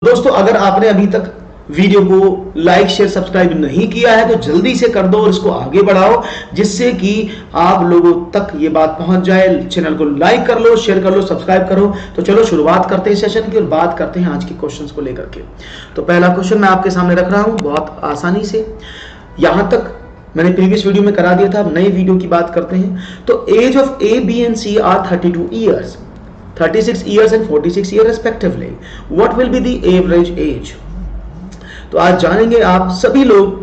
दोस्तों, अगर आपने अभी तक वीडियो को लाइक शेयर सब्सक्राइब नहीं किया है तो जल्दी से कर दो और इसको आगे बढ़ाओ, जिससे कि आप लोगों तक ये बात पहुंच जाए। चैनल को लाइक कर लो, शेयर कर लो, सब्सक्राइब करो। तो चलो शुरुआत करते हैं सेशन की और बात करते हैं आज के क्वेश्चंस को लेकर के। तो पहला क्वेश्चन मैं आपके सामने रख रहा हूं बहुत आसानी से। यहां तक मैंने प्रीवियस वीडियो में करा दिया था, अब नए वीडियो की बात करते हैं। तो age of A, B and C are 32 years, 36 years and 46 years respectively. What will be the average age? तो आज जानेंगे आप सभी लोग।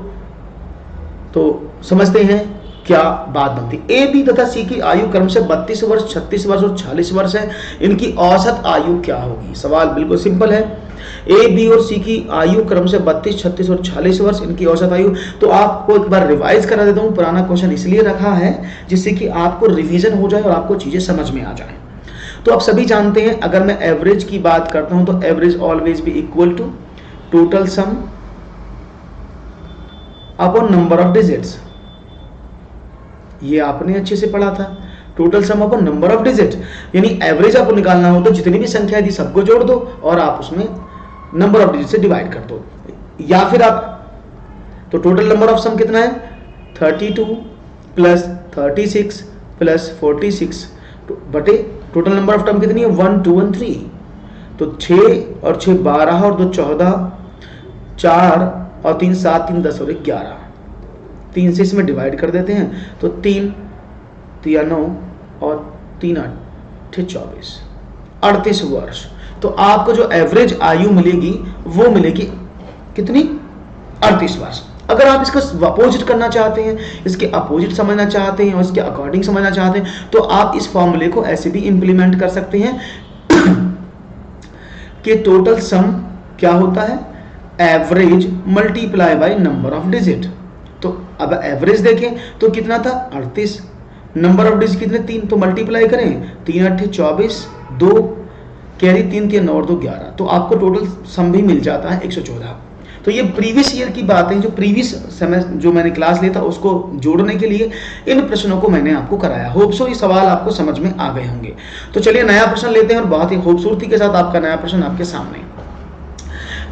तो समझते हैं क्या बात बनती। ए, बी तथा सी की आयु क्रम से 32 वर्ष, 36 वर्ष और 40 वर्ष है। इनकी औसत आयु क्या होगी? सवाल बिल्कुल सिंपल है। ए, बी और सी की आयु क्रम से 32, 36 और 40 वर्ष, इनकी औसत आयु। तो आपको एक बार रिवाइज करा देता हूं। पुराना क्वेश्चन इसलिए रखा है जिससे कि आपको रिवीजन हो जाए और आपको चीजें समझ में आ जाए। तो आप सभी जानते हैं, अगर मैं एवरेज की बात करता हूं तो average always be equal to total sum upon number of digits. ये आपने अच्छे से पढ़ा था, total sum upon number of digit. यानी एवरेज आपको निकालना हो तो जितनी भी संख्या थी सबको जोड़ दो और आप उसमें नंबर ऑफ डिजिट से डिवाइड कर दो। या फिर आप तो टोटल नंबर ऑफ सम कितना है? 32 प्लस 36 प्लस 46 बटे टोटल नंबर ऑफ टर्म कितनी है? 1, 2 और 3। तो 6 और 6 12 और 2 14, 4 और 3 7, 3 10 और 11। 3 से इसमें डिवाइड कर देते हैं तो 3 3 9 और 3 8 24, 38 वर्ष। तो आपको जो एवरेज आयु मिलेगी वो मिलेगी कितनी? 38 वर्ष। अगर आप इसका अपोजिट करना चाहते हैं, इसके अपोजिट समझना चाहते हैं और इसके अकॉर्डिंग समझना चाहते हैं तो आप इस फॉर्मूले को ऐसे भी इंप्लीमेंट कर सकते हैं कि टोटल सम क्या होता है? Average multiply by number of digit. तो अब एवरेज देखें तो कितना था? 38। नंबर ऑफ डिजिट कितने? 3। तो मल्टीप्लाई करें, 3 8 24, 2 कैरी 3 3 9 और 2 11। तो आपको टोटल सम भी मिल जाता है 114। तो ये प्रीवियस ईयर की बात है, जो प्रीवियस समय जो मैंने क्लास लिया था उसको जोड़ने के लिए इन प्रश्नों को मैंने आपको कराया। होप सो ये सवाल आपको समझ में आ गए होंगे। तो चलिए नया प्रश्न लेते हैं और बहुत ही खूबसूरती के साथ आपका नया प्रश्न आपके सामने।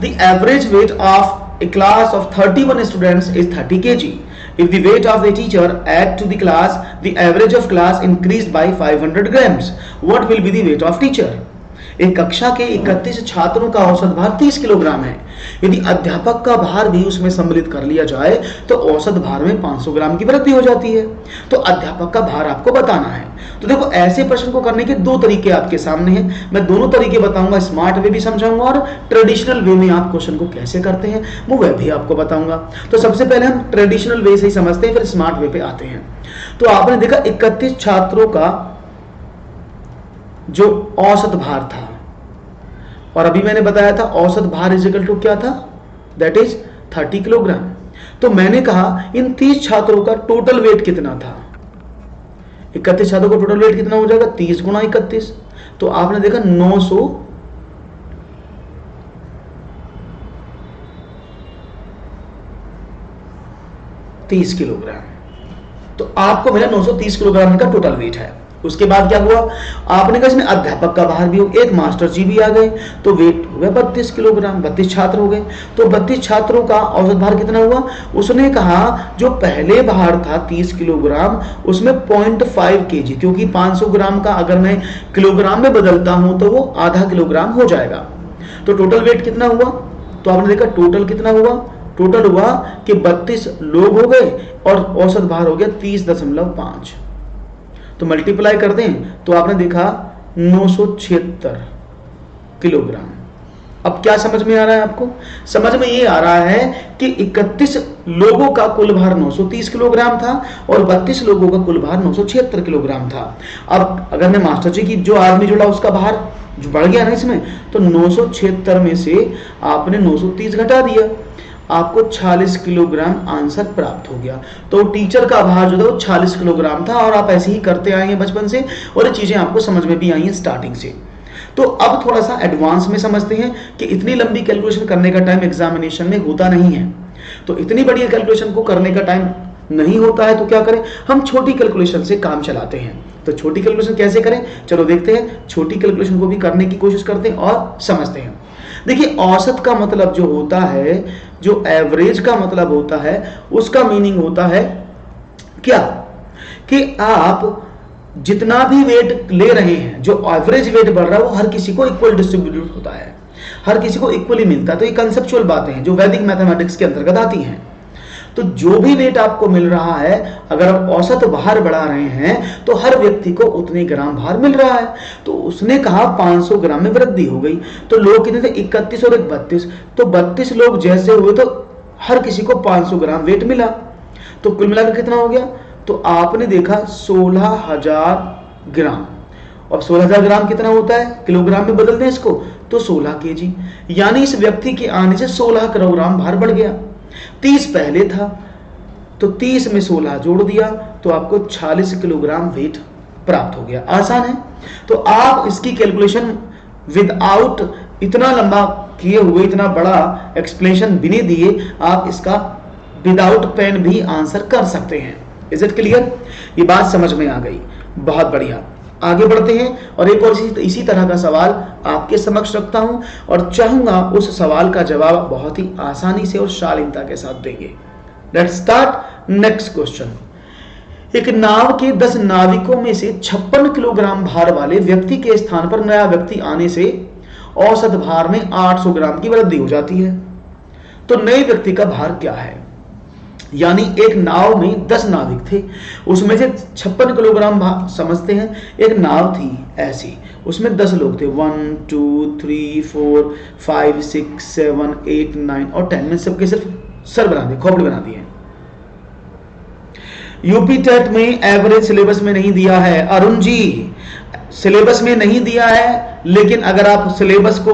The average weight of A class of 31 students is 30 kg. If the weight of the teacher add to the class, the average of class increased by 500 grams. What will be the weight of teacher? एक कक्षा के 31 छात्रों का औसत भार 30 kilogram है। यदि अध्यापक का भार भी उसमें सम्मिलित कर लिया जाए तो औसत भार में 500 ग्राम की वृद्धि हो जाती है। तो अध्यापक का भार आपको बताना है। तो देखो, ऐसे प्रश्न को करने के दो तरीके आपके सामने हैं। मैं दोनों तरीके बताऊंगा, स्मार्ट वे भी समझाऊंगा और ट्रेडिशनल वे में आप क्वेश्चन को कैसे करते हैं वो वह भी आपको बताऊंगा। तो सबसे पहले हम ट्रेडिशनल वे से ही समझते हैं, फिर स्मार्ट वे पे आते हैं। तो आपने देखा 31 छात्रों का जो औसत भार था, और अभी मैंने बताया था औसत भार इज इक्वल टू क्या था? That is 30 kilogram. तो मैंने कहा इन 30 छात्रों का टोटल वेट कितना था? 31 छात्रों का टोटल वेट कितना हो जाएगा? 30 गुना 31। तो आपने देखा 930 किलोग्राम। तो आपको मिला 930 किलोग्राम का टोटल वेट है। उसके बाद क्या हुआ? आपने कहा इसमें अध्यापक का भार भी हो, एक मास्टर जी भी आ गए तो वेट हो गया 32 किलोग्राम। 32 छात्र हो गए तो 32 छात्रों का औसत भार कितना हुआ? उसने कहा जो पहले भार था 30 किलोग्राम उसमें 0.5 kg, क्योंकि 500 ग्राम का अगर मैं किलोग्राम में बदलता हूं तो वो आधा किलोग्राम हो जाएगा। तो टोटल वेट कितना हुआ? तो आपने देखा टोटल कितना हुआ? टोटल हुआ कि 32 लोग हो गए और औसत भार हो गया 30.5। तो मल्टीप्लाई कर दें तो आपने देखा 976 किलोग्राम। अब क्या समझ में आ रहा है आपको? समझ में ये आ रहा है कि 31 लोगों का कुल भार 930 किलोग्राम था और 32 लोगों का कुल भार 976 किलोग्राम था। अब अगर मैं मास्टर जी की जो आदमी जुड़ा उसका भार जो बढ़ गया ना इसमें, तो 976 में से आपने 930 घटा दिया, आपको 46 किलोग्राम आंसर प्राप्त हो गया। तो टीचर का भार जो था वो 46 किलोग्राम था और आप ऐसे ही करते आए हैं बचपन से और ये चीजें आपको समझ में भी आई हैं स्टार्टिंग से। तो अब थोड़ा सा एडवांस में समझते हैं कि इतनी लंबी कैलकुलेशन करने का टाइम एग्जामिनेशन में होता नहीं है। तो इतनी बड़ी कैलकुलेशन को करने का टाइम नहीं होता है तो क्या करें? हम छोटी कैलकुलेशन से काम चलाते हैं। तो छोटी कैलकुलेशन कैसे करें? चलो देखते हैं। छोटी कैलकुलेशन को भी करने की कोशिश करते हैं और समझते हैं। देखिए औसत का मतलब जो होता है, जो एवरेज का मतलब होता है, उसका मीनिंग होता है क्या कि आप जितना भी वेट ले रहे हैं, जो एवरेज वेट बढ़ रहा है वो हर किसी को इक्वल डिस्ट्रीब्यूट होता है, हर किसी को इक्वली मिलता है। तो ये कंसेप्चुअल बातें हैं जो वैदिक मैथमेटिक्स के अंतर्गत आती हैं। तो जो भी वेट आपको मिल रहा है, अगर आप औसत भार बढ़ा रहे हैं तो हर व्यक्ति को उतने ग्राम भार मिल रहा है। तो उसने कहा 500 ग्राम में वृद्धि हो गई, तो लोग कितने थे 31 और 32, तो 32 लोग जैसे हुए तो हर किसी को 500 ग्राम वेट मिला, तो कुल मिलाकर कितना हो गया, तो आपने देखा 16,000 ग्राम। अब 16,000 ग्राम कितना होता है, किलोग्राम में बदल दें इसको तो 16 केजी, यानी इस व्यक्ति के आने से 16 किलोग्राम भार बढ़ गया। 30 पहले था तो 30 में 16 जोड़ दिया तो आपको 46 किलोग्राम वेट प्राप्त हो गया। आसान है। तो आप इसकी कैलकुलेशन विदाउट इतना लंबा किए हुए, इतना बड़ा एक्सप्लेनेशन भी नहीं दिए, आप इसका विदाउट पेन भी आंसर कर सकते हैं। Is it clear? ये बात समझ में आ गई, बहुत बढ़िया। आगे बढ़ते हैं और एक और इसी तरह का सवाल आपके समक्ष रखता हूं और चाहूंगा उस सवाल का जवाब बहुत ही आसानी से और शालीनता के साथ देंगे। Let's start next question. एक नाव के 10 नाविकों में से 56 किलोग्राम भार वाले व्यक्ति के स्थान पर नया व्यक्ति आने से औसत भार में 800 ग्राम की वृद्धि हो जाती है। तो नए व्यक्ति का भार क्या है? यानी एक नाव में 10 नाविक थे, उसमें से 56 किलोग्राम समझते हैं। एक नाव थी ऐसी, उसमें 10 लोग थे, 1 2 3 4 5 6 7 8 9 और 10 में सबके सिर्फ सर बना दिए, खोपड़ी बना दिए। यूपी टेट में एवरेज सिलेबस में नहीं दिया है अरुण जी, सिलेबस में नहीं दिया है, लेकिन अगर आप सिलेबस को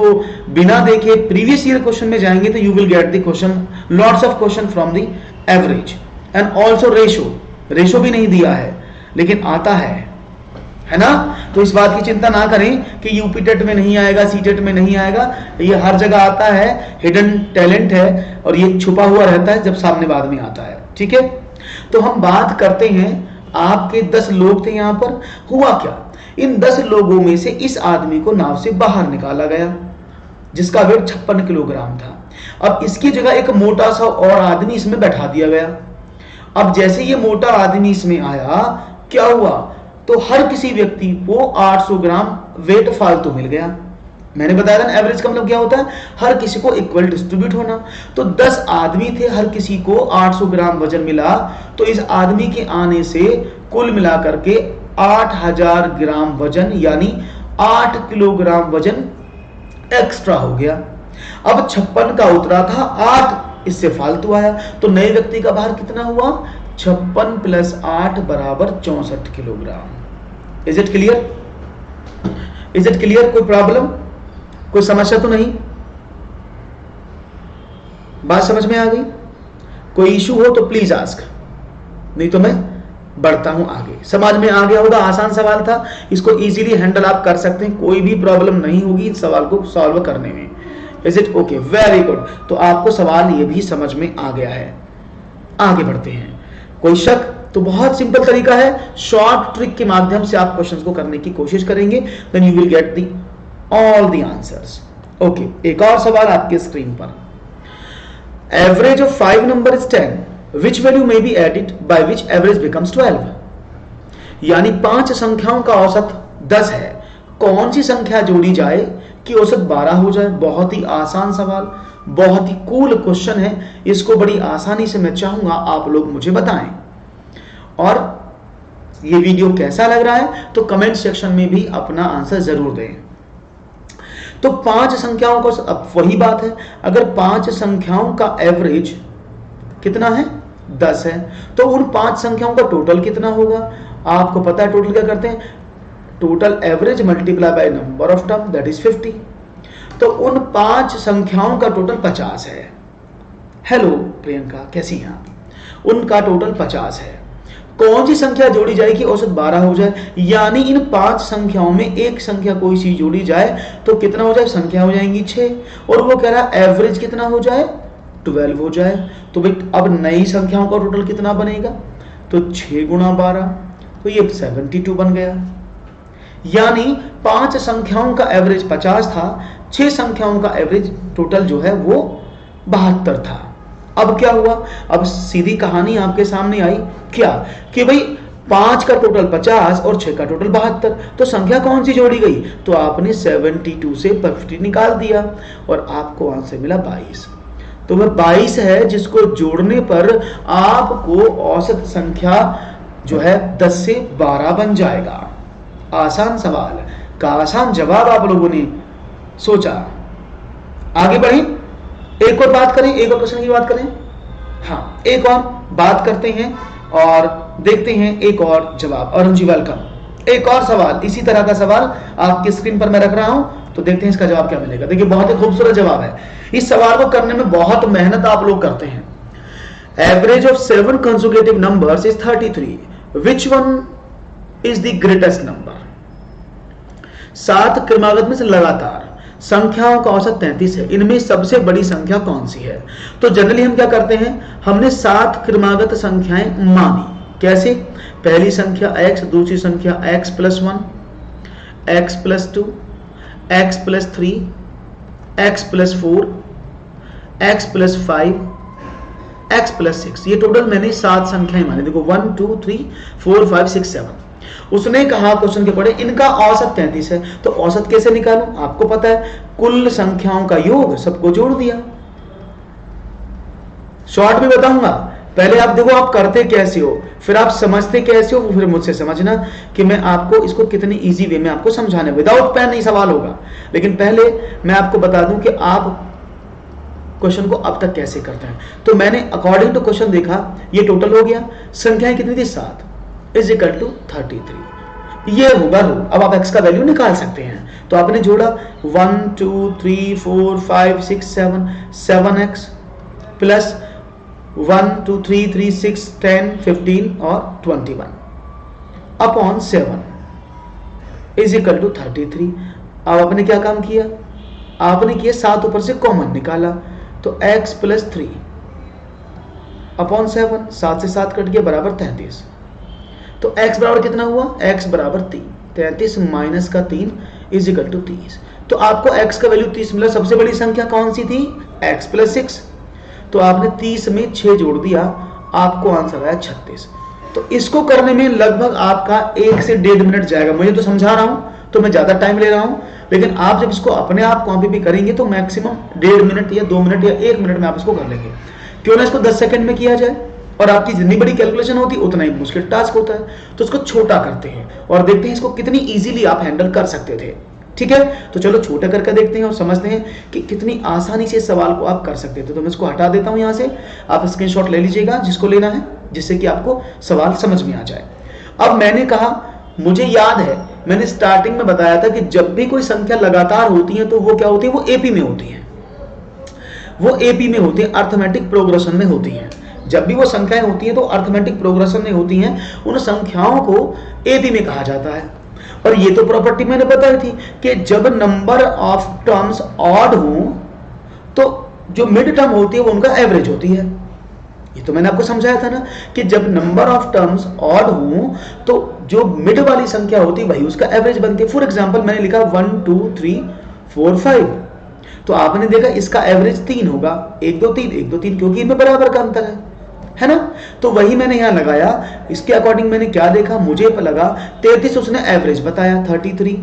बिना देखे प्रीवियस ईयर क्वेश्चन में जाएंगे तो you will get the question, lots of question from the average and also ratio भी नहीं दिया है, लेकिन आता है ना। तो इस बात की चिंता ना करें कि यूपी टेट में नहीं आएगा, सी टेट में नहीं आएगा, ये हर जगह आता है, हिडन टैलेंट है और ये छुपा हुआ रहता है जब सामने बाद में आता है। ठीक है, तो हम बात करते हैं, आपके 10 लोग थे यहां पर, हुआ क्या, इन 10 लोगों में से इस आदमी को नाव से बाहर निकाला गया जिसका वेट 56 किलोग्राम था। अब इसकी जगह एक मोटा सा और आदमी इसमें बैठा दिया गया। अब जैसे ये मोटा आदमी इसमें आया, क्या हुआ, तो हर किसी व्यक्ति को 800 ग्राम वेट फालतू मिल गया। मैंने बताया था एवरेज का मतलब क्या होता है, हर किसी को इक्वल डिस्ट्रीब्यूट होना। तो 10 आदमी थे, हर किसी को 800 ग्राम वजन मिला, तो इस आदमी के आने से कुल मिलाकर के 8,000 ग्राम वजन यानी 8 किलोग्राम वजन एक्स्ट्रा हो गया। अब 56 का उतरा था, 8 इससे फालतू आया, तो नए व्यक्ति का भार कितना हुआ, 56 प्लस 8 बराबर 64 kilogram. Is it clear? Is it clear? कोई प्रॉब्लम, कोई समस्या तो नहीं? बात समझ में आ गई? कोई इशू हो तो प्लीज आस्क, नहीं तो मैं बढ़ता हूं आगे। समझ में आ गया होगा, आसान सवाल था, इसको इजीली हैंडल आप कर सकते हैं, कोई भी प्रॉब्लम नहीं होगी इस सवाल को सॉल्व करने में। Is it okay? Very good. तो आपको सवाल ये भी समझ में आ गया है। आगे बढ़ते हैं। कोई शक? तो बहुत सिंपल तरीका है, शॉर्ट ट्रिक के माध्यम से आप क्वेश्चंस को करने की कोशिश करेंगे, then you will get the all the answers. Okay, एक और सवाल आपके स्क्रीन पर। Average of 5 number is 10, which value may be added by which average becomes 12? यानी 5 संख्याओं का औसत 10 है, कौन सी संख्या जोड़ी जाए कि औसत 12 हो जाए? बहुत ही आसान सवाल, बहुत ही कूल क्वेश्चन है, इसको बड़ी आसानी से मैं चाहूंगा आप लोग मुझे बताएं। और ये वीडियो कैसा लग रहा है तो कमेंट सेक्शन में भी अपना आंसर जरूर दें। तो 5 संख्याओं को, अब वही बात है, अगर 5 संख्याओं का एवरेज कितना है, 10 है, तो उन 5 संख्याओं का टोटल कितना होगा? आपको पता है टोटल क्या करते हैं, total average multiply by number of term that is 50। तो उन 5 संख्याओं का टोटल 50 है। हेलो प्रियंका, कैसी हैं आप? उनका टोटल 50 है, कौन सी संख्या जोड़ी जाए कि औसत 12 हो जाए? यानी इन 5 संख्याओं में एक संख्या कोई सी जोड़ी जाए तो कितना हो जाए, संख्या हो जाएंगी 6, और वो कह रहा है एवरेज कितना हो जाए, 12 हो जाए। तो भाई अब नई संख्याओं का टोटल कितना बनेगा, तो 6 गुणा 12, तो ये 72 बन गया। यानी 5 संख्याओं का एवरेज 50 था, 6 संख्याओं का एवरेज टोटल जो है वो 72 था। अब क्या हुआ, अब सीधी कहानी आपके सामने आई क्या कि भाई 5 का टोटल 50 और 6 का टोटल 72, तो संख्या कौन सी जोड़ी गई, तो आपने 72 से 50 निकाल दिया और आपको आंसर मिला 22। तो वह 22 है जिसको जोड़ने पर आपको औसत संख्या जो है 10 से 12 बन जाएगा। आसान सवाल का आसान जवाब आप लोगों ने सोचा। आगे बढ़े, एक और बात करें, एक और प्रश्न की बात करें। हाँ, एक और बात करते हैं और देखते हैं एक और जवाब। अरुण जी वेलकम। एक और सवाल, इसी तरह का सवाल आपकी स्क्रीन पर मैं रख रहा हूं, तो देखते हैं इसका जवाब क्या मिलेगा। देखिए बहुत ही खूबसूरत जवाब है। इस सवाल को करने में बहुत मेहनत आप लोग करते हैं। Average of 7 consecutive numbers is 33, which one is the greatest number. 7 क्रमागत में से लगातार संख्याओं का औसत 33 है, इनमें सबसे बड़ी संख्या कौन सी है। तो जनरली हम क्या करते हैं, हमने 7 क्रमागत संख्याएं मानी। कैसे, पहली संख्या x, दूसरी संख्या x + 1, x + 2, x + 3, x + 4, x + 5, x + 6, ये टोटल मैंने 7 संख्याएं मानी। देखो 1 2 3 4 5 6 7। उसने कहा क्वेश्चन के पढ़े इनका औसत 33 है, तो औसत कैसे निकालूं, आपको पता है कुल संख्याओं का योग, सबको जोड़ दिया। शॉर्ट में बताऊंगा, पहले आप देखो आप करते कैसे हो, फिर आप समझते कैसे हो, फिर मुझसे समझना कि मैं आपको इसको कितनी इजी वे में आपको समझाने। विदाउट पेन नहीं सवाल होगा, लेकिन पहले मैं आपको बता दूं कि आप क्वेश्चन को अब तक कैसे करते हैं। तो मैंने अकॉर्डिंग टू क्वेश्चन देखा, ये टोटल हो गया, संख्याएं कितनी थी 7 = 33, ये होगा रो। अब आप x का वैल्यू निकाल सकते हैं, तो आपने जोड़ा 1 2 3 4 5 6 7 7x प्लस 1 2 3 3 6 10 15 और 21 अपॉन 7 = 33। अब आपने क्या काम किया, आपने किया 7 ऊपर से कॉमन निकाला, तो x + 3 अपॉन 7, 7 से 7 कट गया बराबर 33। तो x बराबर कितना हुआ, x बराबर 3, 33 माइनस का 3 = 30। तो आपको x का वैल्यू 30 मिला। सबसे बड़ी संख्या कौन सी थी, x + 6, तो आपने 30 में 6 जोड़ दिया, आपको आंसर आया 36। तो इसको करने में लगभग आपका 1 से 1.5 मिनट जाएगा। मुझे तो समझा रहा हूं तो मैं ज्यादा टाइम ले रहा हूं, लेकिन आप जब इसको अपने आप कॉपी भी करेंगे तो मैक्सिमम 1.5 मिनट या 2 मिनट या 1 मिनट में आप इसको कर लेंगे। क्यों ना इसको 10 सेकंड में किया जाए, और आपकी जितनी बड़ी कैलकुलेशन होती है उतना ही मुश्किल टास्क होता है। तो इसको छोटा करते हैं और देखते हैं इसको कितनी इजीली आप हैंडल कर सकते थे। ठीक है, तो चलो छोटा करके देखते हैं और समझते हैं कि कितनी आसानी से इस सवाल को आप कर सकते थे। तो मैं इसको हटा देता हूं यहां से, आप स्क्रीनशॉट ले लीजिएगा जिसको लेना है, जिससे कि आपको सवाल समझ में आ जाए। अब मैंने कहा, मुझे याद है मैंने स्टार्टिंग में बताया था कि जब भी कोई संख्या लगातार होती है तो वो क्या होती है, वो एपी में होती है, वो एपी में होती है, अर्थमेटिक प्रोग्रेशन में होती है। जब भी वो संख्याएं होती हैं तो अर्थमेटिक प्रोग्रेशन में होती हैं, उन संख्याओं को एपी में कहा जाता है। और ये तो प्रॉपर्टी मैंने बताई थी कि जब नंबर ऑफ टर्म्स ऑड हो तो जो मिड टर्म होती है वो उनका एवरेज होती है। ये तो मैंने आपको समझाया था ना कि जब नंबर ऑफ टर्म्स ऑड हो तो जो मिड वाली संख्या होती है वही उसका एवरेज बनती है। फॉर एग्जांपल मैंने लिखा 1 2 3 4 5, तो आपने देखा इसका एवरेज 3 होगा, 1 2 3 1 2 3, क्योंकि इनमें बराबर का अंतर है ना। तो वही मैंने यहां लगाया। इसके अकॉर्डिंग मैंने क्या देखा, मुझे लगा 33 उसने एवरेज बताया 33,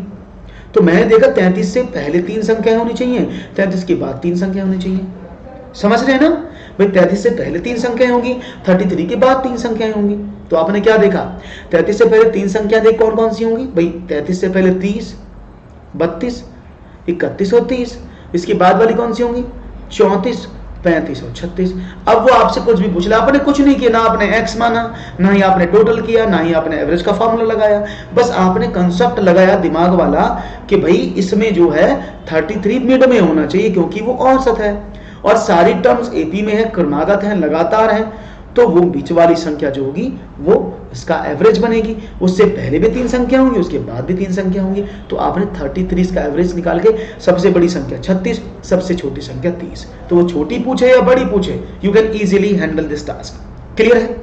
तो मैंने देखा 33 से पहले 3 संख्याएं होनी चाहिए, 33 के बाद 3 संख्याएं होनी चाहिए। समझ रहे हैं ना भाई, 33 से पहले 3 संख्याएं होंगी, 33 के बाद 3 संख्याएं होंगी। तो आपने क्या देखा, 33 से पहले 3 संख्या देख कौन कौन सी होंगी भाई, 33 से पहले 30 32 31 और 30, इसके बाद वाली कौन सी होंगी 34 35 और 36। अब वो आपसे कुछ भी पूछ ले, आपने कुछ नहीं किया, ना आपने x माना, ना ही आपने टोटल किया, ना ही आपने एवरेज का फॉर्मूला लगाया, बस आपने कंसेप्ट लगाया दिमाग वाला कि भाई इसमें जो है 33 मिड में होना चाहिए क्योंकि वो औसत है और सारी टर्म्स एपी में है, क्रमागत है, लगातार है, तो वो बीच वाली संख्या जो होगी वो इसका एवरेज बनेगी। उससे पहले भी 3 संख्या होंगी, उसके बाद भी 3 संख्या होंगी। तो आपने 33 का एवरेज निकाल के सबसे बड़ी संख्या 36, सबसे छोटी संख्या 30, तो वो छोटी पूछे या बड़ी पूछे, you can easily handle this task. Clear है,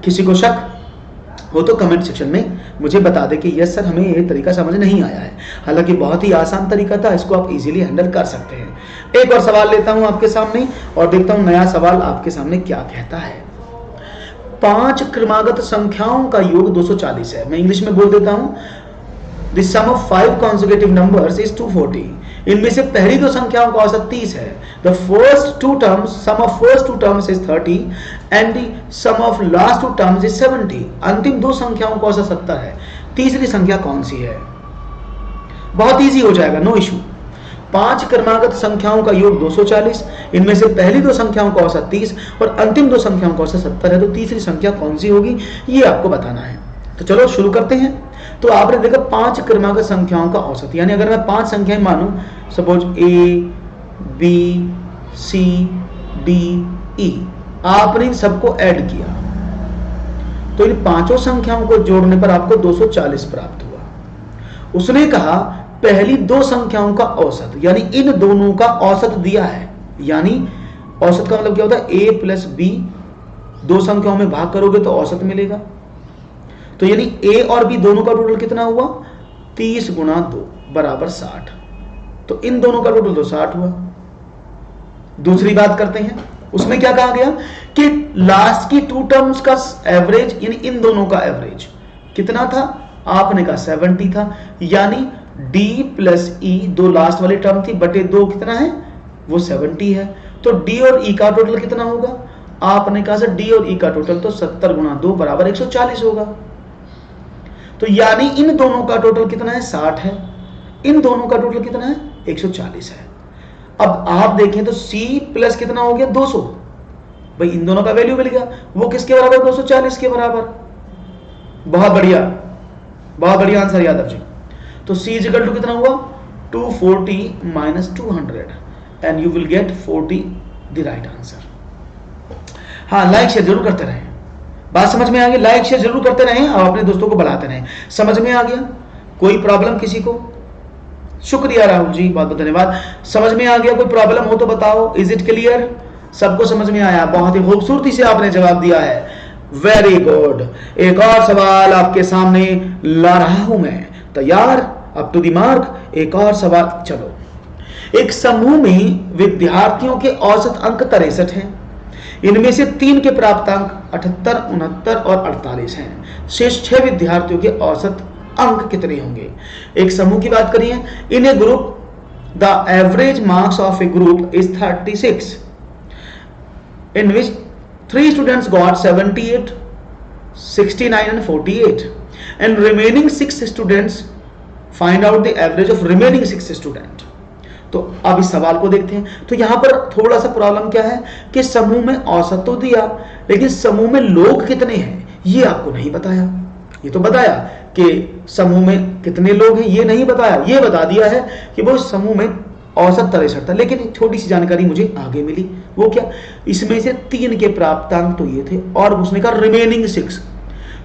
किसी को शक हो तो कमेंट सेक्शन में मुझे बता दे कि यस सर हमें ये तरीका समझ नहीं आया है। हालांकि बहुत ही आसान तरीका था, इसको आप इजीली हैंडल कर सकते हैं। एक और सवाल लेता हूं आपके सामने और देखता हूं नया सवाल आपके सामने क्या कहता है। 5 क्रमागत संख्याओं का योग 240 है। मैं इंग्लिश में बोल देता हूं, the sum of 5 consecutive numbers is 240। इनमें से पहली दो संख्याओं का औसत 30 है। The first two terms, sum of first two terms is 30 and the sum of last two terms is 70। अंतिम दो संख्याओं का औसत 70 है। तीसरी संख्या कौन सी है? बहुत इजी हो जाएगा, नो इशू। 5 क्रमागत संख्याओं का योग 240, इनमें से पहली दो संख्याओं का औसत 30 और अंतिम दो संख्याओं का औसत 70 है। तो तीसरी संख्या कौन सी होगी ये आपको बताना है। तो चलो शुरू करते हैं। तो आपने देखा 5 क्रमागत संख्याओं का औसत, यानी अगर मैं 5 संख्याएं मानूं, suppose A B C D E, आपने इन सबको ऐड किया तो इन पांचों संख्याओं को जोड़ने पर आपको 240 प्राप्त हुआ। उसने कहा पहली दो संख्याओं का औसत, यानी इन दोनों का औसत दिया है। यानी औसत का मतलब क्या होता है? A प्लस B, दो संख्याओं में भाग करोगे तो औसत मिलेगा। तो यानी A और B दोनों का टोटल कितना हुआ? 30 गुणा 2 बराबर 60। तो इन दोनों का टोटल तो 60 हुआ। दूसरी बात करते हैं, उसमें क्या कहा गया कि लास्ट की 2 टर्म्स का एवरेज, यानी इन दोनों का एवरेज कितना था? आपने कहा 70 था। यानी D प्लस E, दो लास्ट वाली टर्म थी, बटे 2 कितना है? वो 70 है। तो D और E का टोटल कितना होगा? आपने कहा सर D और E का टोटल तो 70 गुणा 2 बराबर 140 होगा। तो यानी इन दोनों का टोटल कितना है? 60 है। इन दोनों का टोटल कितना है? 140 है। अब आप देखें तो C प्लस कितना हो गया? 200। भाई इन दोनों का वैल्यू मिल गया, वो किसके बराबर? 240 के बराबर। बहुत बढ़िया, बहुत बढ़िया आंसर यादव जी। तो C इक्वल टू कितना हुआ? 240 minus 200 and you will gate 40 the right answer. हाँ, लाइक शेयर जरूर करते रहें। बात समझ में आ गई? लाइक शेयर जरूर करते रहें और अपने दोस्तों को बढ़ाते रहें। समझ में आ गया? कोई प्रॉब्लम किसी को? शुक्रिया राहुल जी, बहुत बहुत धन्यवाद। समझ में आ गया? कोई प्रॉब्लम हो तो बताओ। Is it clear? सबको समझ में आया? बहुत ही खूबसूरती से आपने जवाब दिया है, वेरी गुड। एक और सवाल आपके सामने ला रहा हूं मैं, तैयार? Up to the mark. एक और सवाल, चलो। एक समूह में विद्यार्थियों के औसत अंक 63 हैं। इनमें से 3 के प्राप्त अंक 78, 69 और 48 हैं। शेष 6 विद्यार्थियों के औसत अंक कितने होंगे? एक समूह की बात करिए। In a group the average marks of a group is 36, in which 3 students got 78, 69 and 48, and remaining 6 students find out the average of remaining 6 students। तो अब इस सवाल को देखते हैं। तो यहां पर थोड़ा सा प्रॉब्लम क्या है कि समूह में औसत तो दिया, लेकिन समूह में लोग कितने हैं ये आपको नहीं बताया। ये तो बताया कि समूह में कितने लोग हैं, ये नहीं बताया। ये बता दिया है कि वो समूह में औसत 63 था, लेकिन छोटी सी जानकारी मुझे आगे मिली। वो क्या? इसमें से 3 के प्राप्तांक तो ये थे और उसने कहा रिमेनिंग 6,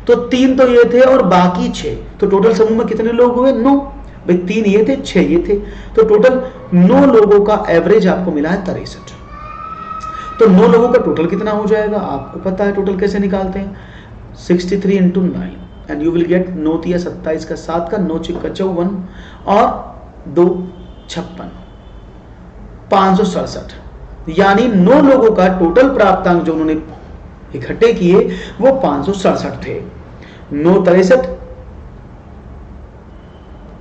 तो 3 तो ये थे और बाकी 6, तो टोटल समूह में कितने लोग हुए? 9। भाई 3 ये थे, 6 ये थे, तो टोटल 9 लोगों का एवरेज आपको मिला है 63। तो 9 लोगों का टोटल कितना हो जाएगा? आपको पता है टोटल कैसे निकालते हैं? 63 into 9 and you will gate 9 तिया 27 का 7 का 9 चिक्का 54 और 2 56, 567। यानी 9 लोगों का टोटल प्राप्तांक जो उन्होंने इकट्ठे किए वो 567 थे। 9 63,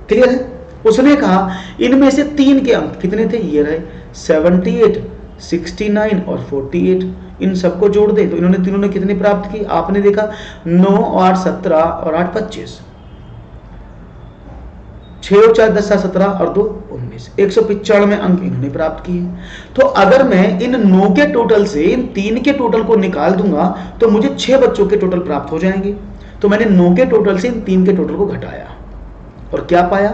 क्लियर है? उसने कहा इनमें से 3 के अंक कितने थे? ये रहे 78, 69 और 48। इन सबको जोड़ दे तो इन्होंने तीनों ने कितने प्राप्त की? आपने देखा 9 और 17 और 8 25, 6 और 4 10 17 और 2 19, 195 अंक इन्होंने प्राप्त किए। तो अगर मैं इन 9 के टोटल से इन 3 के टोटल को निकाल दूंगा तो मुझे 6 बच्चों के टोटल प्राप्त हो जाएंगे। तो मैंने 9 के टोटल से इन 3 के टोटल को घटाया और क्या पाया?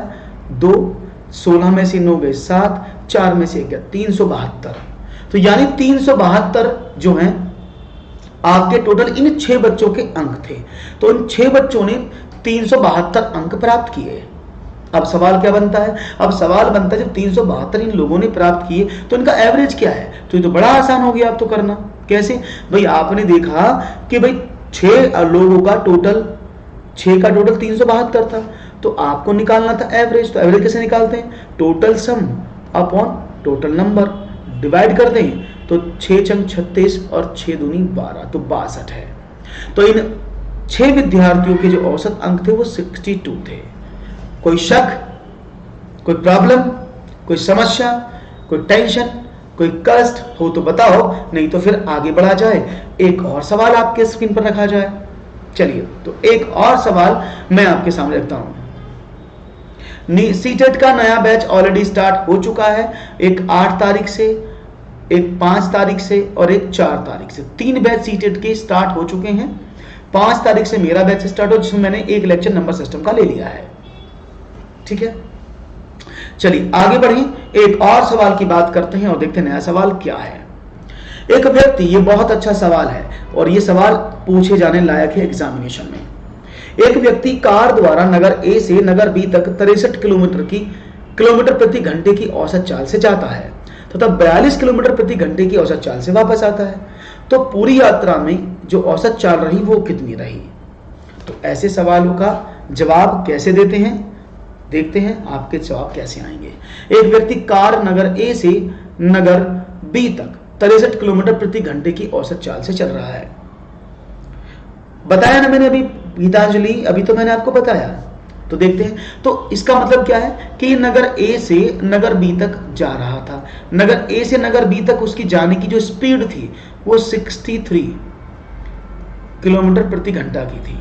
2, 16 में से 9 गए 7, 4 में से 1 372। तो यानी 372 जो हैं आपके टोटल इन 6 बच्चों के अंक थे। तो इन 6 बच्चों ने 372 अंक प्राप्त किए। अब सवाल क्या बनता है? अब सवाल बनता है जब 372 इन लोगों ने प्राप्त किए तो इनका एवरेज क्या है? तो ये तो बड़ा आसान हो गया अब तो करना। कैसे? भाई आपने देखा कि भाई 6 लोगों का टोटल 6 का टोटल 372 था, तो आपको निकालना था एवरेज। तो एवरेज कैसे निकालते हैं? Total sum upon total number, divide कर दें तो 6 चंग 36 और 6 दूनी 12, तो 62 है। तो इन 6 विद्यार्थियों के जो औसत अंक थे वो 62 थे। कोई शक, कोई प्रॉब्लम, कोई समस्या, कोई टेंशन, कोई कष्ट हो तो बताओ, नहीं तो फिर आगे बढ़ा जाए, एक और सवाल आपके स्क्रीन पर रखा जाए। चलिए, तो एक और सवाल मैं आपके सामने रखता हूं। सीटेट का नया बैच ऑलरेडी स्टार्ट हो चुका है, एक 8 तारीख से, एक 5 तारीख से और एक 4 तारीख से। 3 बैच सीटेट के स्टार्ट हो चुके हैं। 5 तारीख से मेरा बैच स्टार्ट हो, जिसमें मैंने एक लेक्चर नंबर सिस्टम का ले लिया है। ठीक है, चलिए आगे बढ़ें, एक और सवाल की बात करते हैं और देखते हैं नया सवाल क्या है। एक व्यक्ति, ये बहुत अच्छा सवाल है और ये सवाल पूछे जाने लायक है एग्जामिनेशन में। एक व्यक्ति कार द्वारा नगर ए से नगर बी तक 63 किलोमीटर प्रति घंटे की औसत चाल से जाता है तथा 42 किलोमीटर प्रति घंटे की औसत चाल से वापस आता है, तो पूरी यात्रा में जो औसत चाल रही वो कितनी रही? तो ऐसे सवालों का जवाब कैसे देते हैं, देखते हैं आपके जवाब कैसे आएंगे। एक व्यक्ति कार नगर ए से नगर बी तक 63 किलोमीटर प्रति घंटे की औसत चाल से चल रहा है। बताया ना मैंने अभी गीतांजलि, अभी तो मैंने आपको बताया। तो देखते हैं, तो इसका मतलब क्या है कि नगर ए से नगर बी तक जा रहा था। नगर ए से नगर बी तक उसकी जाने की जो स्पीड थी वो 63 किलोमीटर प्रति घंटा की थी।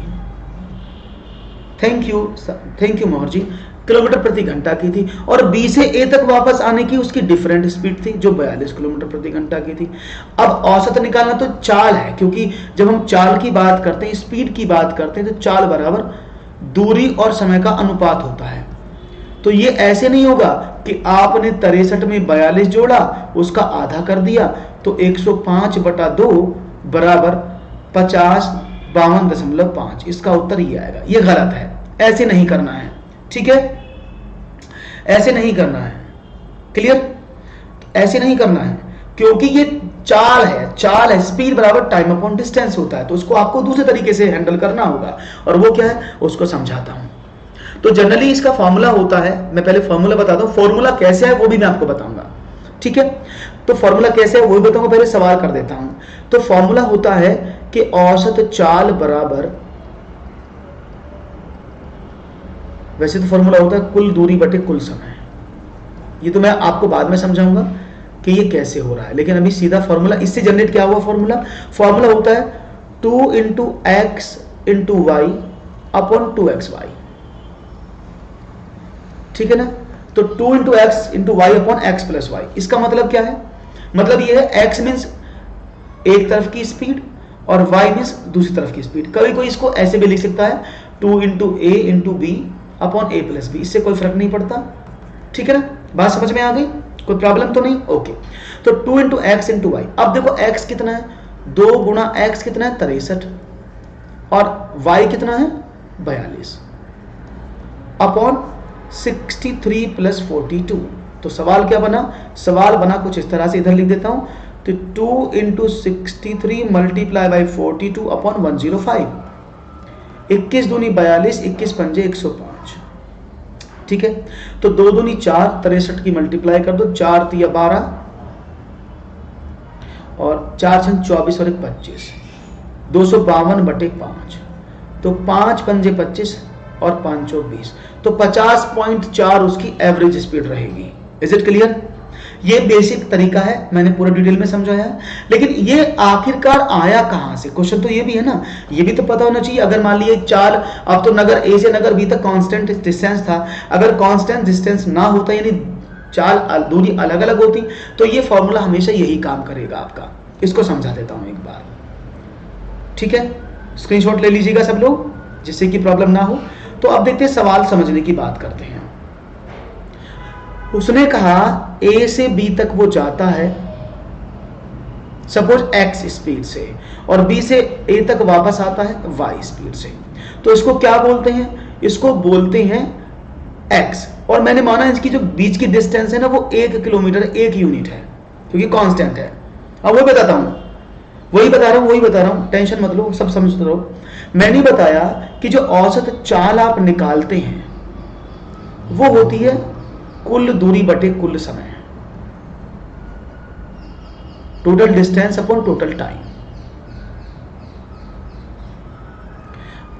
थैंक यू मोहर जी, किलोमीटर प्रति घंटा की थी। और बी से ए तक वापस आने की उसकी डिफरेंट स्पीड थी जो 42 किलोमीटर प्रति घंटा की थी। अब औसत निकालना तो चाल है, क्योंकि जब हम चाल की बात करते हैं, स्पीड की बात करते हैं, तो चाल बराबर दूरी और समय का अनुपात होता है। तो ये ऐसे नहीं होगा कि आपने 63 में 42 जोड़ा, उसका आधा कर दिया, तो 105/2 बराबर 50 52.5, इसका उत्तर ये आएगा। ये गलत है, ऐसे नहीं करना है। ठीक है, ऐसे नहीं करना है। क्लियर? ऐसे नहीं करना है, क्योंकि ये चाल है, स्पीड बराबर टाइम अपॉन डिस्टेंस होता है, तो उसको आपको दूसरे तरीके से हैंडल करना होगा। और वो क्या है, उसको समझाता हूं। तो जनरली इसका फॉर्मूला होता है, मैं पहले फॉर्मूला बताता हूं, फॉर्मूला कैसे है वो भी मैं आपको बताऊंगा। ठीक है, तो फॉर्मूला कैसे है वो भी बताऊंगा, पहले सवाल कर देता हूं। तो फॉर्मूला होता है कि औसत चाल बराबर, वैसे तो फॉर्मूला होता है कुल दूरी बटे कुल समय। ये तो मैं आपको बाद में समझाऊंगा कि ये कैसे हो रहा है, लेकिन अभी सीधा फॉर्मूला, इससे जनरेट क्या हुआ फॉर्मूला होता है 2 × x × y अपॉन 2xy। ठीक है ना? तो 2 × x × y upon x + y। इसका मतलब क्या है? मतलब ये है x मीन्स एक तरफ की स्पीड और y मीन्स दूसरी तरफ की स्पीड। कभी कोई इसको ऐसे भी लिख सकता है 2 × a × b upon a + b, इससे कोई फर्क नहीं पड़ता। ठीक है ना? बात समझ में आ गई? कोई प्रॉब्लम तो नहीं? ओके। तो 2 × x × y। अब देखो x कितना है, 2 × x कितना है 63 और y कितना है 42 अपॉन 63 + 42। तो सवाल क्या बना? सवाल बना कुछ इस तरह से, इधर लिख देता हूं, तो 2 × 63 × 42 अपॉन 105। 21 दूनी 42, 21 पंजे 105। ठीक है, तो 2 दूनी 4, 63 की मल्टीप्लाई कर दो, 4 × 12 और 4 × 24 और 1 25, 252/5। तो 5 पंजे 25 और 5 × 20, तो 50.4 उसकी एवरेज स्पीड रहेगी। Is it clear? ये बेसिक तरीका है, मैंने पूरा डिटेल में समझाया है। लेकिन ये आखिरकार आया कहां से, क्वेश्चन तो ये भी है ना, ये भी तो पता होना चाहिए। अगर मान लीजिए चाल, अब तो नगर ए से नगर बी तक कांस्टेंट डिस्टेंस था, अगर कांस्टेंट डिस्टेंस ना होता, यानी चाल दूरी अलग अलग होती, तो ये फॉर्मूला हमेशा यही काम करेगा आपका। इसको समझा देता हूं एक बार। ठीक है, स्क्रीनशॉट ले लीजिएगा सब लोग, जिससे कि प्रॉब्लम ना हो। तो अब देखते हैं, सवाल समझने की बात करते हैं। उसने कहा ए से बी तक वो जाता है सपोज x स्पीड से, और b से a तक वापस आता है y स्पीड से। तो इसको क्या बोलते हैं? इसको बोलते हैं x। और मैंने माना इसकी जो बीच की डिस्टेंस है ना, वो 1 किलोमीटर 1 यूनिट है, क्योंकि कांस्टेंट है। अब वो बताता हूं, वही बता रहा हूं, टेंशन मत लो, सब समझते रहो। मैंने बताया कि जो औसत चाल आप निकालते हैं वो होती है कुल दूरी बटे कुल समय, total distance upon total time.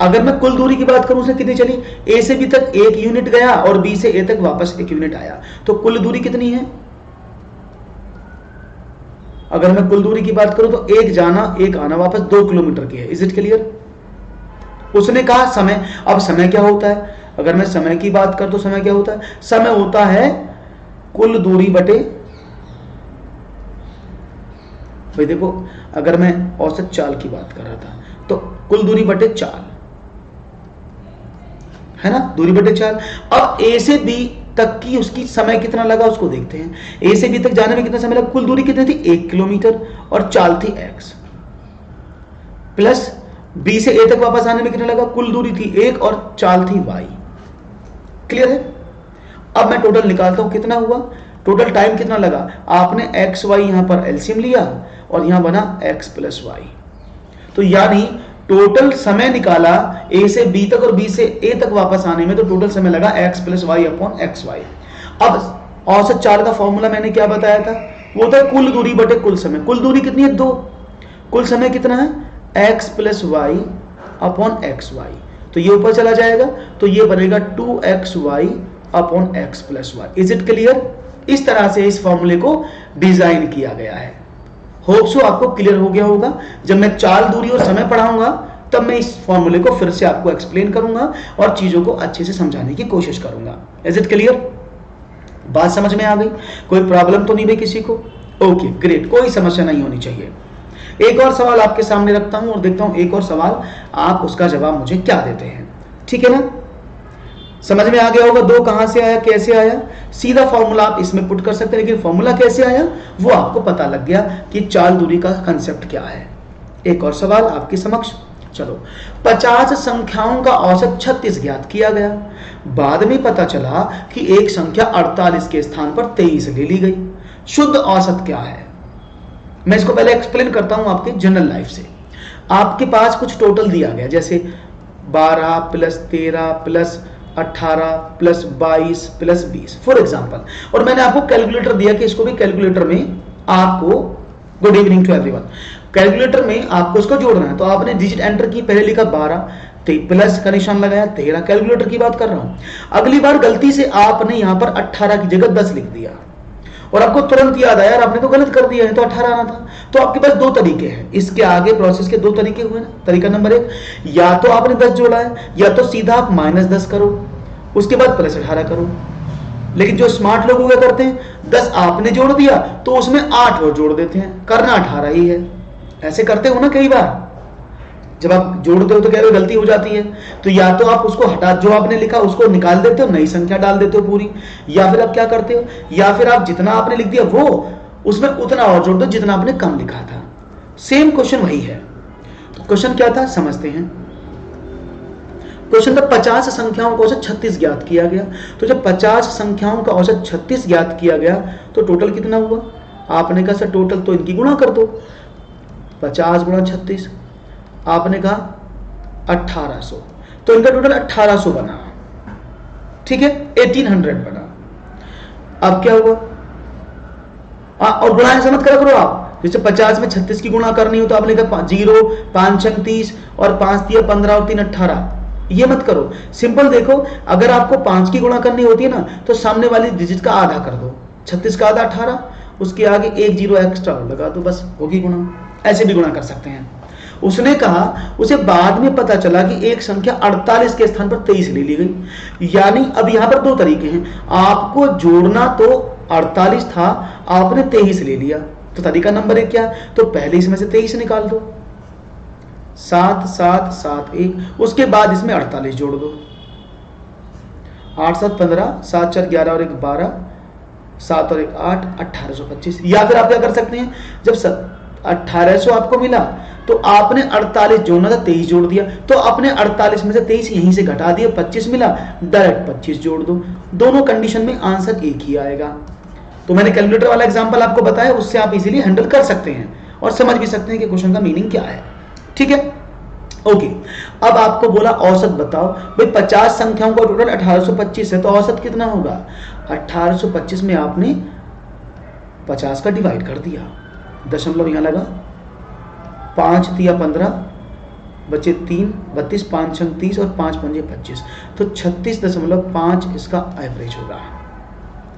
अगर मैं कुल दूरी की बात करूं, उसने कितनी चली, ए से बी तक 1 यूनिट गया और बी से ए तक वापस 1 यूनिट आया, तो कुल दूरी कितनी है? अगर मैं कुल दूरी की बात करूं तो 1 जाना 1 आना वापस 2 किलोमीटर की है। Is it clear? उसने कहा समय, अब समय क्या होता है? अगर मैं समय की बात कर तो समय क्या होता है? समय होता है कुल दूरी बटे, भाई देखो अगर मैं औसत चाल की बात कर रहा था तो कुल दूरी बटे चाल है ना, दूरी बटे चाल। अब ए से बी तक की उसकी समय कितना लगा उसको देखते हैं। ए से बी तक जाने में कितना समय लगा? कुल दूरी कितनी थी? 1 किलोमीटर और चाल थी x, प्लस बी से ए तक वापस आने में कितना लगा? कुल दूरी थी 1 और चाल थी y। क्लियर है? अब मैं टोटल निकालता हूं, कितना हुआ टोटल टाइम, कितना लगा? आपने एक्स वाई यहां पर एलसीएम लिया और यहां बना x प्लस वाई, तो यानी टोटल समय निकाला ए से बी तक और बी से ए तक वापस आने में, तो टोटल समय लगा x plus Y upon X Y. अब औसत चाल का फॉर्मूला मैंने क्या बताया था? वो था कुल दूरी बटे कुल समय। कुल दूरी कितनी है? 2। कुल समय कितना है? x plus Y upon X Y, तो ये ऊपर चला जाएगा, तो ये बनेगा 2xy अपॉन x plus Y. Is it clear? इस तरह से इस फॉर्मूले को डिजाइन किया गया है। होप सो आपको क्लियर हो गया होगा। जब मैं चाल, दूरी और समय पढ़ाऊंगा तब मैं इस फॉर्मूले को फिर से आपको एक्सप्लेन करूंगा और चीजों को अच्छे से समझाने की कोशिश करूंगा। Is it clear? बात समझ में आ गई? कोई प्रॉब्लम तो नहीं भाई किसी को? ओके ग्रेट, कोई समस्या नहीं होनी चाहिए। एक और सवाल आपके सामने रखता हूं और देखता हूं एक और सवाल आप उसका जवाब मुझे क्या देते हैं। ठीक है ना? समझ में आ गया होगा 2 कहां से आया, कैसे आया? सीधा फॉर्मूला आप इसमें पुट कर सकते हैं, लेकिन फॉर्मूला कैसे आया वो आपको पता लग गया कि चाल दूरी का कंसेप्ट क्या है। एक और सवाल आपके समक्ष, चलो 50 संख्याओं का औसत 36 ज्ञात किया गया। बाद में पता चला कि एक संख्या 48 के स्थान पर 23 ले ली गई। शुद्ध औसत क्या है? मैं इसको पहले एक्सप्लेन करता हूं आपके जनरल लाइफ से। आपके पास कुछ टोटल दिया गया, जैसे 12 plus 13 plus 18 plus 22 plus 20 for example, और मैंने आपको कैलकुलेटर दिया कि इसको भी कैलकुलेटर में आपको, good evening to everyone, calculator में आपको इसको जोड़ना है। तो आपने डिजिट एंटर की, पहले लिखा 12 प्लस का निशान लगाया 13, कैलकुलेटर की बात कर रहा हूं। अगली बार गलती से आपने यहां पर 18 की जगह 10 लिख दिया और आपको तुरंत याद आया यार आपने तो गलत कर दिया है, तो 18 आना था। तो आपके पास 2 तरीके हैं, इसके आगे प्रोसेस के 2 तरीके हुए ना। तरीका नंबर 1, या तो आपने 10 जोड़ा है, या तो सीधा आप -10 करो, उसके बाद प्लस 18 करो। लेकिन जो स्मार्ट लोग हुआ करते हैं, 10 आपने जोड़ दिया तो उसमें 8 और जोड़ देते हैं, करना 18 ही है। ऐसे करते हो ना कई बार, जब आप जोड़ते हो तो क्या गलती हो जाती है। तो या तो आप उसको हटा, जो आपने लिखा उसको निकाल देते हो, नई संख्या डाल देते हो पूरी, या फिर आप क्या करते हो, या फिर आप जितना आपने लिख दिया वो उसमें उतना और जोड़ दो जितना आपने कम लिखा था। सेम क्वेश्चन वही है। तो क्वेश्चन क्या था समझते हैं। क्वेश्चन था 50 संख्याओं का औसत 36 ज्ञात किया गया। तो जब 50 संख्याओं का औसत 36 ज्ञात किया गया तो टोटल कितना हुआ? आपने कहा सर टोटल तो इनकी गुणा कर दो, 50 गुणा 36, आपने कहा 1800, तो इनका टोटल 1800 बना। ठीक है, 1800 बना। अब क्या हुआ? और गुणा ऐसा मत करा करो आप, जैसे 50 में 36 की गुणा करनी हो तो आपने कहा 0 5 6 30 और 5 दिया 15 और 3 18, ये मत करो। सिंपल देखो, अगर आपको 5 की गुणा करनी होती है ना तो सामने वाली डिजिट का आधा कर दो, 36 का आधा 18, उसके आगे 1 0 एक्स्ट्रा लगा दो, बस होगी गुणा। ऐसे भी गुणा कर सकते हैं। उसने कहा उसे बाद में पता चला कि एक संख्या 48 के स्थान पर 23 ले ली गई। यानी अब यहां पर 2 तरीके हैं, आपको जोड़ना तो 48 था, आपने 23 ले लिया। तो तरीका नंबर 1 क्या? तो पहले इसमें से 23 निकाल दो, 7 7 7 1, उसके बाद इसमें 48 जोड़ दो, 8 7 15, 7 4 11 और 1 12, 7 और 1 8, 1825। या फिर आप क्या कर सकते हैं, जब 1800 आपको मिला तो आपने 48 जोड़ना था, 23 जोड़ दिया, तो अपने 48 में से 23 यहीं से घटा दिया, 25 मिला, डायरेक्ट 25 जोड़ दो। दोनों कंडीशन में आंसर एक ही आएगा। तो मैंने कैलकुलेटर वाला एग्जांपल आपको बताया, उससे आप इजीली हैंडल कर सकते हैं। और समझ भी सकते हैं कि क्वेश्चन का मीनिंग क्या है। ठीक है, ओके। अब आपको बोला औसत बताओ भाई, 50 संख्याओं का टोटल 1825 है, तो औसत कितना होगा? 1825 में आपने 50 का डिवाइड कर दिया, दशमलव यहां लगा, 5 तिया 15 बचे 3, 32, 5 छंग 30 और 5 पंजे 25, तो 36.5 इसका एवरेज होगा।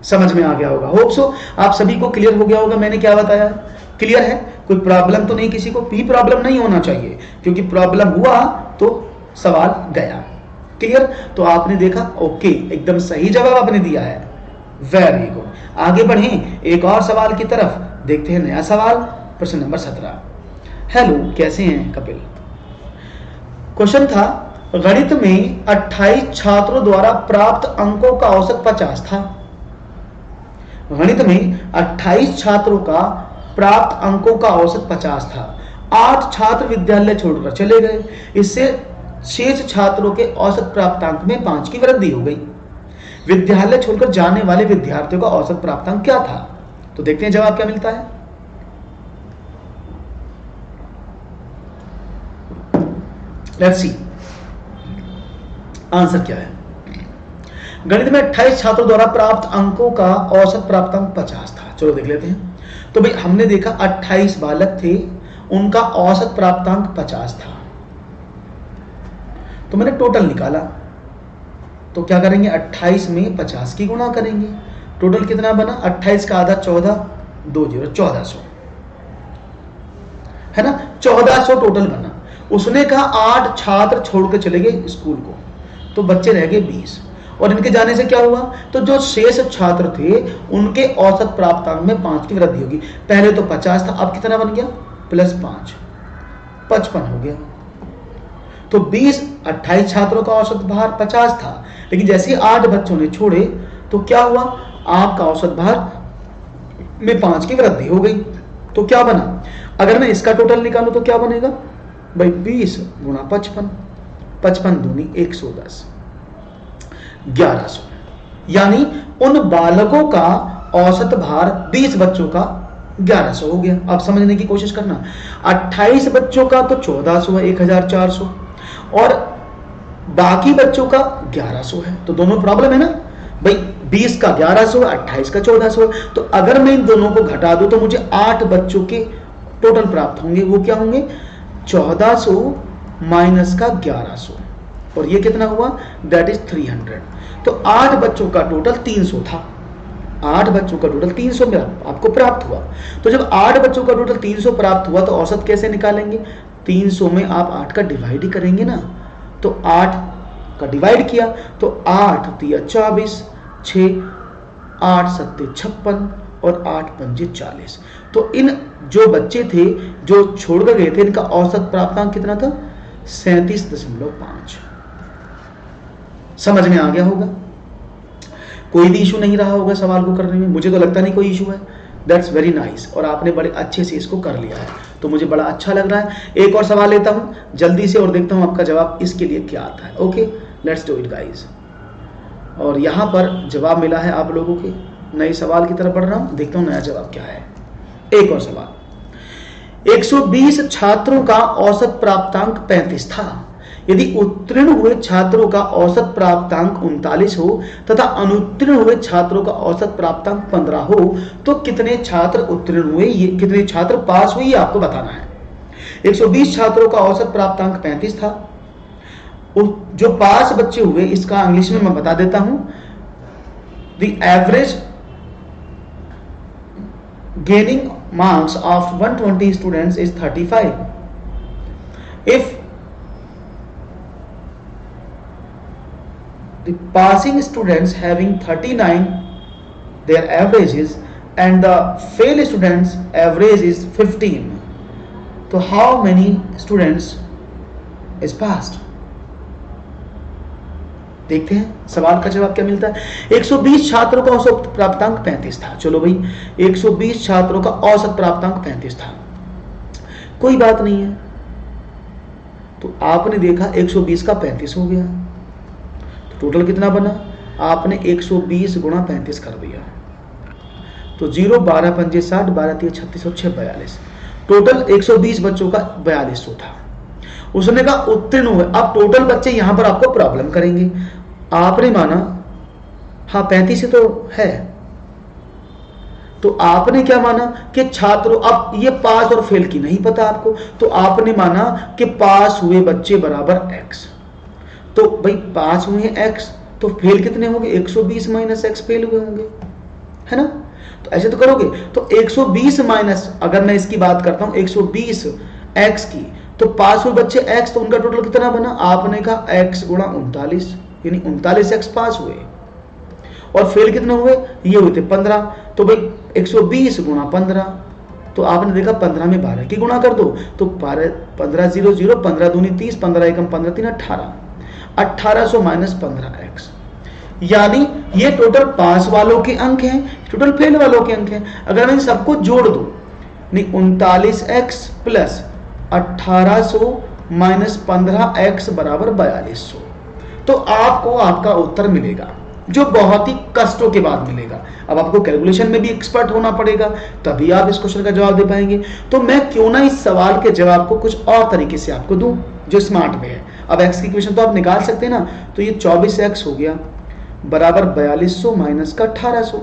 समझ में आ गया होगा, होप सो आप सभी को क्लियर हो गया होगा मैंने क्या बताया। क्लियर है, कोई प्रॉब्लम तो नहीं, किसी को भी प्रॉब्लम नहीं होना चाहिए, क्योंकि प्रॉब्लम हुआ तो सवाल गया। क्लियर, तो आपने देखा, ओके, एकदम सही जवाब आपने दिया है, वेरी गुड। आगे बढ़ें एक और सवाल की तरफ, देखते हैं नया सवाल, प्रश्न नंबर 17। हेलो, कैसे हैं कपिल? क्वेश्चन था, गणित में 28 छात्रों द्वारा प्राप्त अंकों का औसत 50 था। गणित में 28 छात्रों का प्राप्त अंकों का औसत 50 था। 8 छात्र विद्यालय छोड़कर चले गए, इससे शेष छात्रों के औसत प्राप्तांक में 5 की वृद्धि हो गई। विद्यालय छोड़कर जाने वाले विद्यार्थियों का औसत प्राप्तांक क्या था? तो देखते हैं जवाब क्या मिलता है। लेट्स सी आंसर क्या है। गणित में 28 छात्रों द्वारा प्राप्त अंकों का औसत प्राप्तांक 50 था। चलो देख लेते हैं। तो भाई हमने देखा 28 बालक थे, उनका औसत प्राप्तांक 50 था, तो मैंने टोटल निकाला। तो क्या करेंगे, 28 में 50 की गुणा करेंगे, टोटल कितना बना, 28 का आधा 14, 2 0 1400 है ना, 1400 टोटल बना। उसने कहा 8 छात्र छोड़कर चले गए स्कूल को, तो बच्चे रह गए 20, और इनके जाने से क्या हुआ, तो जो शेष छात्र थे उनके औसत प्राप्तांक में 5 की वृद्धि होगी। पहले तो 50 था, अब कितना बन गया, +5, 55 हो गया। तो 28 छात्रों का औसत भार 50 था, लेकिन जैसे 8 बच्चों ने छोड़े तो क्या हुआ, आपका औसत भार में 5 की वृद्धि हो गई। तो क्या बना, अगर मैं इसका टोटल निकालूं तो क्या बनेगा भाई, 20 गुणा 55, 55 दूनी 110, 1100, यानी उन बालकों का औसत भार 20 बच्चों का 1100 हो गया। अब समझने की कोशिश करना, 28 बच्चों का तो 1400 है, 1400, और बाकी बच्चों का 1100 है। तो दोनों प्रॉब्लम है ना भाई, 20 का 1100 है, 28 का 1400 है। तो अगर मैं इन दोनों को घटा दूं तो मुझे 8 बच्चों के टोटल प्राप्त होंगे। वो क्या होंगे, 1400 माइनस का 1100, और ये कितना हुआ, दैट इज 300। तो 8 बच्चों का टोटल 300 था, 8 बच्चों का टोटल 300 में आपको प्राप्त हुआ। तो जब 8 बच्चों का टोटल 300 प्राप्त हुआ तो औसत कैसे निकालेंगे, 300 में आप 8 का डिवाइड ही करेंगे ना। तो 8 का डिवाइड किया तो 8 तिया 24, 6 8 7 56 और 8 पंजे 40। तो इन जो बच्चे थे जो छोड़कर गए थे, इनका औसत प्राप्तांक कितना था, 37.5। समझ में आ गया होगा, कोई भी इशू नहीं रहा होगा सवाल को करने में, मुझे तो लगता नहीं कोई इशू है। दैट्स वेरी नाइस, और आपने बड़े अच्छे से इसको कर लिया है, तो मुझे बड़ा अच्छा लग रहा है। एक और सवाल लेता हूं जल्दी से और देखता हूं आपका जवाब इसके लिए क्या आता है। Okay, let's do it guys. और यहां पर जवाब मिला है आप लोगों के, नए सवाल की तरफ बढ़ रहा हूं, देखता हूं नया जवाब क्या है। एक और सवाल, 120 छात्रों का औसत प्राप्तांक 35 था। यदि उत्तीर्ण हुए छात्रों का औसत प्राप्तांक 39 हो तथा अनुत्तीर्ण हुए छात्रों का औसत प्राप्तांक 15 हो, तो कितने छात्र उत्तीर्ण हुए, ये कितने छात्र पास हुए, ये आपको बताना है। 120 छात्रों का औसत प्राप्तांक 35 था, जो पास बच्चे हुए इसका इंग्लिश में मैं बता देता हूं, the average gaining marks of 120 students is 35. If the passing students having 39 their averages and the fail students average is 15, so how many students is passed? देखते हैं सवाल का जवाब क्या मिलता है। 120 छात्रों का औसत प्राप्तांक 35 था। चलो भाई, 120 छात्रों का औसत प्राप्तांक 35 था, कोई बात नहीं है। तो आपने देखा 120 का 35 हो गया, तो टोटल कितना बना, आपने 120 गुणा 35 कर दिया, तो 0 12 पंजे 60, 12 3 36 और 6 42, टोटल 120 बच्चों का 4200 था। उसने कहा उत्तीर्ण हुए। अब टोटल बच्चे यहां पर आपको प्रॉब्लम करेंगे। आपने माना हाँ 35 तो है, तो आपने क्या माना कि छात्रों, अब ये पास और फेल की नहीं पता आपको, तो आपने माना कि पास हुए बच्चे बराबर एक्स। तो भाई पास हुए हैं एक्स, तो फेल कितने होंगे? 120 माइनस एक्स फेल हुए होंगे, है ना। तो ऐसे तो करोगे, तो 120 माइनस, अगर मैं इसकी बात करता हूं 120 एक्स की, तो पास हुए बच्चे एक्स, तो उनका टोटल कितना बना? आपने कहा एक्स गुणा 39, यानी 39 एक्स पास हुए। और फेल कितने हुए? ये हुए थे 15। तो भाई 120 गुणा 15, तो आपने देखा 15 में 12 की गुणा कर दो, तो 15 0 0, 15 दूनी 30, 15 एकम 15 3 18, 1800 माइनस 15 एक्स, यानी ये टोटल पास वालों के अंक हैं, टोटल फेल वालों के अंक हैं। अगर मैं सबको जोड़ दूं, नहीं 39 एक्स प्लस 1800 माइनस 15 एक्स बराबर 4200, तो आपको आपका उत्तर मिलेगा, जो बहुत ही कष्टों के बाद मिलेगा। अब आपको कैलकुलेशन में भी एक्सपर्ट होना पड़ेगा, तभी आप इस क्वेश्चन का जवाब दे पाएंगे। तो मैं क्यों ना इस सवाल के जवाब को कुछ और तरीके से आपको दूं, जो स्मार्ट वे है। अब एक्स की इक्वेशन तो आप निकाल सकते हैं ना, तो ये 24 एक्स हो गया बराबर 4200 माइनस का 1800,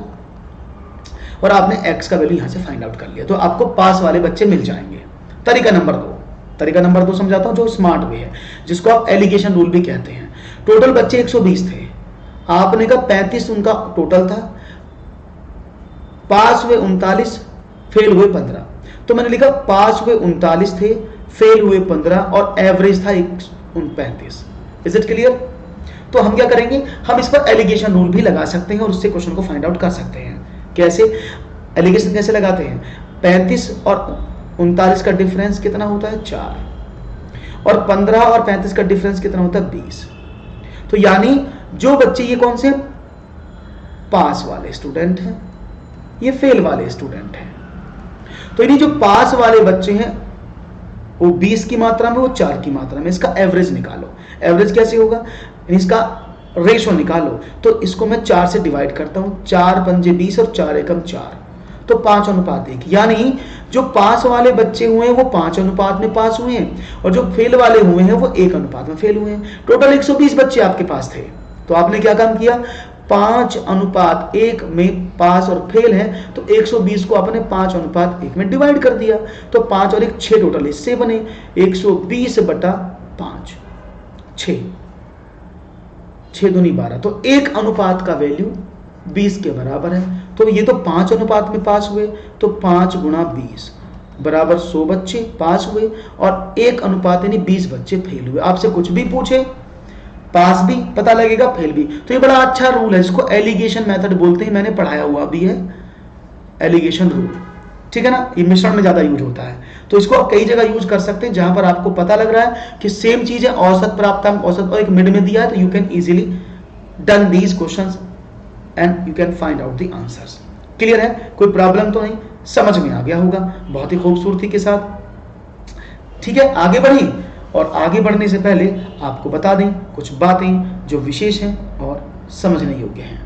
और आपने एक्स का वैल्यू यहां से फाइंड आउट कर लिया, तो आपको पास वाले बच्चे मिल जाएंगे। तरीका नंबर 2 समझाता हूं, जो स्मार्ट वे है, जिसको आप एलिगेशन रूल भी कहते हैं। टोटल बच्चे 120 थे, आपने कहा 35 उनका टोटल था, पास हुए 39, फेल हुए 15, तो मैंने लिखा पास हुए 39 थे, फेल हुए 15, और एवरेज था 35। Is it clear? तो हम क्या करेंगे, हम इस पर एलिगेशन रूल भी लगा सकते हैं और उससे क्वेश्चन को फाइंड आउट कर सकते हैं। कैसे एलिगेशन कैसे लगाते हैं? 35 और 39 का डिफरेंस कितना होता है? 4, और 15 और 35 का डिफरेंस कितना होता है? 20। तो यानी जो बच्चे, ये कौन से पास वाले स्टूडेंट हैं, ये फेल वाले स्टूडेंट हैं। तो यानी जो पास वाले बच्चे हैं वो 20 की मात्रा में, वो 4 की मात्रा में। इसका एवरेज निकालो। एवरेज कैसे होगा? इसका रेशो निकालो। तो इसको मैं 4 से डिवाइड करता हूं, 4 पंजे 20 और 4 एकम 4, तो 5:1। यानी जो पास वाले बच्चे हुए हैं वो 5 अनुपात में पास हुए हैं, और जो फेल वाले हुए हैं वो 1 अनुपात में फेल हुए हैं। टोटल 120 बच्चे आपके पास थे, तो आपने क्या काम किया? 5:1 में पास और फेल है, तो 120 को आपने 5:1 में डिवाइड कर दिया, तो 5 और 1 6 टोटल हिस्से बने, 120/5, 6 दूनी 12, तो 1 अनुपात का वैल्यू 20 के बराबर है। तो ये तो 5 अनुपात में पास हुए, तो 5 गुणा 20 बराबर 100 बच्चे पास हुए, और 1 अनुपात यानी 20 बच्चे फेल हुए। आपसे कुछ भी पूछे, पास भी पता लगेगा, फेल भी। तो ये बड़ा अच्छा रूल है, इसको एलिगेशन मेथड बोलते हैं, मैंने पढ़ाया हुआ भी है एलिगेशन रूल, ठीक है ना। ये मिश्रण में ज्यादा यूज होता है, तो इसको आप कई जगह यूज कर सकते हैं जहां पर आपको पता लग रहा है कि सेम चीज है, औसत प्राप्तांक, औसत और एक मिड में दिया है, तो you can easily done these questions and you can find out the answers. Clear है? कोई प्रॉब्लम तो नहीं, समझ में आ गया होगा बहुत ही खूबसूरती के साथ। ठीक है, आगे बढ़ी, और आगे बढ़ने से पहले आपको बता दें कुछ बातें जो विशेष हैं और समझने योग्य हैं।